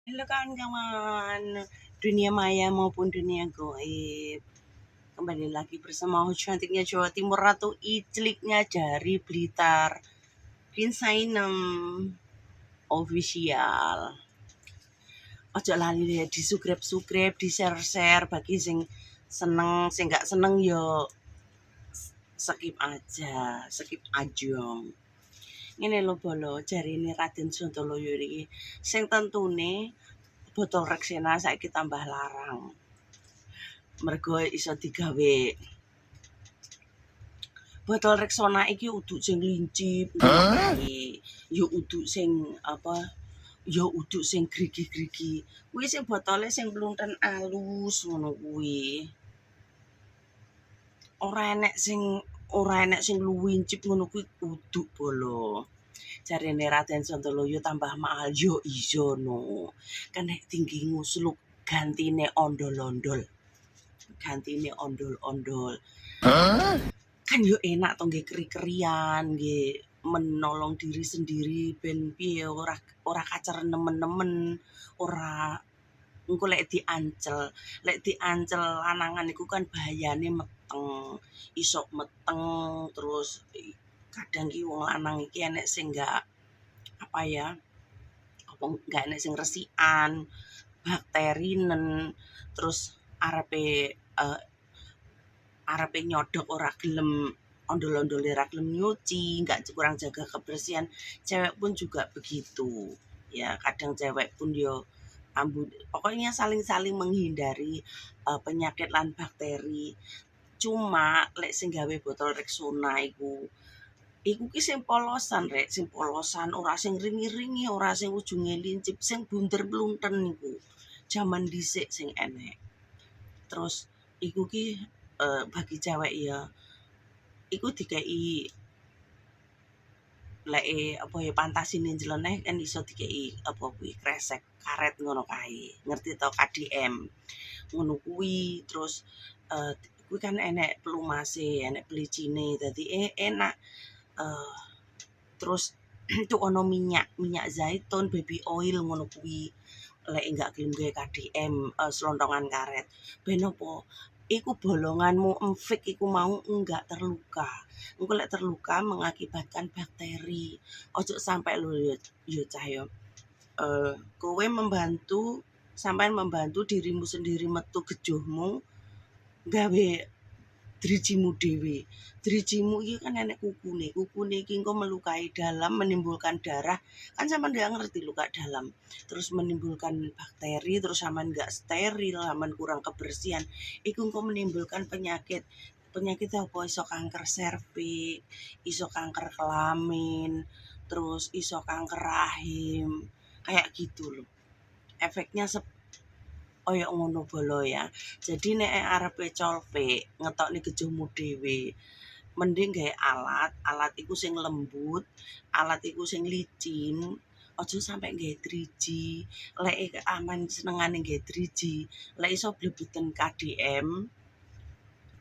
Halo kawan-kawan, dunia maya maupun dunia goib. Kembali lagi bersama aku cantiknya Jawa Timur Ratu Icliknya dari Blitar, Queen Sainem Official. Ojo lali deh di subscribe, di share bagi sing seneng, sing gak seneng yo skip aja, skip ajong. Ini lo bolo jari ini Raden Sontoloyo iki sing tentune botol Rexona saiki tambah larang. Mergo iso digawe botol Rexona iki uduk sing lincip ngono kae. Ya uduk sing apa? Ya uduk sing grigi-grigi. Kuwi sing botole sing mlunten alus ngono kuwi. Ora enek sing luwincip ngono kuwi uduk bolo. Jarene Raden Sontoloyo tambah mahal yo iya no. Kenek tinggi ngusluk gantine ondol-ondol. Gantine ondol-ondol. Kan yo enak to nggih keri-kerian, nggih menolong diri sendiri ben piye ora kacer nemen-nemen, ora engko lek diancel lanangan iku kan bahayane meteng, iso meteng terus kadang ki wong lanang iki enek sing enggak apa ya, apa enggak enek sing resikan, bakterinen, terus arepe nyodok ora gelem ondol-ondole ora gelem nyuci, enggak kurang jaga kebersihan. Cewek pun juga begitu. Ya, kadang cewek pun yo pokoknya saling-saling menghindari penyakit lan bakteri. Cuma lek sing gawe botol Rexona iku ki sing polosan rek, sing polosan, ora sing ringi-ringi, ora sing ujunge lincip, sing bunder blunten niku. Jaman dhisik sing enek. Terus iku ki bagi cewek ya iku dikei lek apa ya pantasine njeleneh kan iso dikei apa kuwi kresek karet ngono kae. Ngerti to KDM. Ngono kuwi terus kuwi kan enek pelumase, enek pelicine dadi enak. Terus itu ono minyak zaitun, baby oil ngono kuwi. Lek enggak gelem gawe KDM selontongan karet. Ben opo? Iku bolonganmu empik iku mau enggak terluka. Engko lek terluka mengakibatkan bakteri. Ojo sampai lho yo cah yo. Kowe sampean membantu dirimu sendiri metu gejohmu gawe drijimu dhewe. Drijimu iki kan enek kukune. Kukune iki engko melukai dalam, menimbulkan darah. Kan sampean nggak ngerti luka dalam. Terus menimbulkan bakteri, terus sampean nggak steril, sampean kurang kebersihan. Iku engko menimbulkan penyakit. Penyakit apa? Iso kanker serviks, iso kanker kelamin, terus iso kanker rahim. Kayak gitu loh. Efeknya koyo ngono bolo ya. Jadi nek arepe colpe ngetokne gejohmu dhewe, mending gawe alat iku sing lembut, alat iku sing licin, aja sampe gawe driji. Lek aman senengane gawe driji, lek iso blebeten KDM,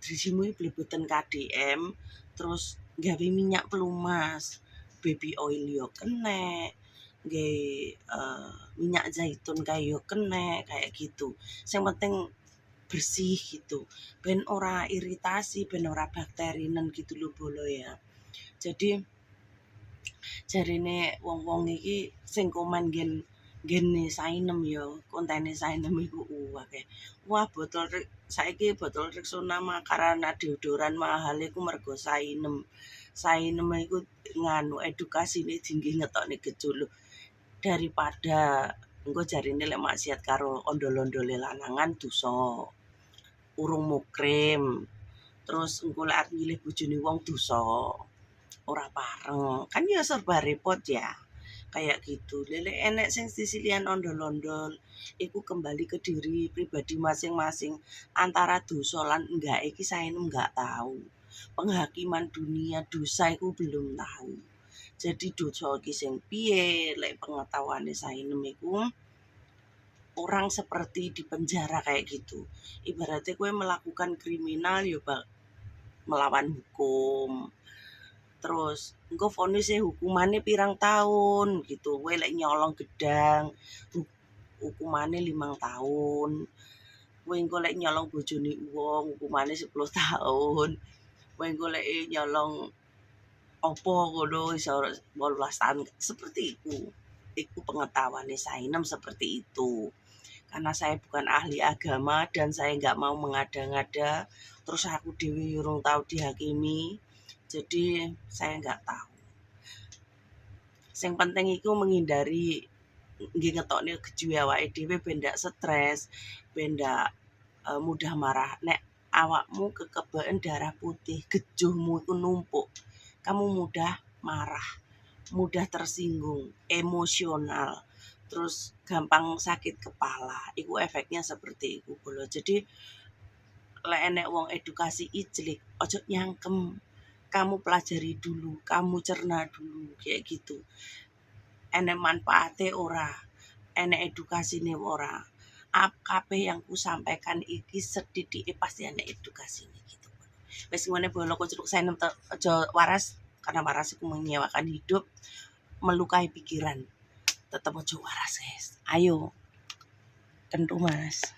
drijimu blebeten KDM, terus gawe minyak pelumas, baby oil yo kenek, minyak zaitun kae yo kenek, kayak gitu. Sing penting bersih gitu. Ben ora iritasi, ben ora bakterinen gitu lho bolo ya. Jadi jarine wong-wong iki sing komen gene Sainem yo, kontene Sainem iku akeh. Wah, saiki botol Rexona makarana deodoran mahal iku mergo Sainem. Sainem iku nganu edukasine tinggi ngetokne gejolo daripada engko jarine lek maksiat karo ondol-ondole lanangan dosa. Urung mukrim. Terus engko lek arep milih bojone wong dosa. Ora pareng. Kan ya serba repot ya. Kayak gitu. Lele enek sing sisilian ondol-ondol. Iku kembali ke diri pribadi masing-masing. Antara dosa lan enggak iki saya enggak tahu. Penghakiman dunia dosa iku belum tahu. Jadi dosa iki sing piye lek pengetahuane sainem iku orang seperti di penjara kayak gitu. Ibaratnya gue melakukan kriminal ya melawan hukum. Terus engko vonisnya hukumannya pirang tahun gitu. Gue lek nyolong gedang hukumane 5 tahun. Kowe engko lek nyolong bojone wong hukumane 10 tahun. Kowe engko lek nyolong apa ngono iso 18 tahun. Seperti itu. Iku pengetahuan Sainem seperti itu. Karena saya bukan ahli agama dan saya nggak mau mengada-ngada, terus aku dewi urung tahu dihakimi, jadi saya nggak tahu. Yang penting itu menghindari nggih ngetokne kejuwe awake dhewe ben ndak stres, ben ndak mudah marah. Nek awakmu kekebeken darah putih, gejuhmu itu numpuk, kamu mudah marah, mudah tersinggung, emosional, terus gampang sakit kepala. Iku efeknya seperti itu lho. Jadi lek enek wong edukasi ijlik, ojo nyangkem. Kamu pelajari dulu, kamu cerna dulu, kayak gitu. Enek manfaatnya ora, enek edukasine ora. Kabeh yang ku sampaikan iki sedhithike pasti enek edukasine gitu. Wis ngene bolo kucuk saya aja waras, karena waras iku menyewakan hidup, melukai pikiran. Tetep aja waras, guys. Ayo. Tentu, Mas.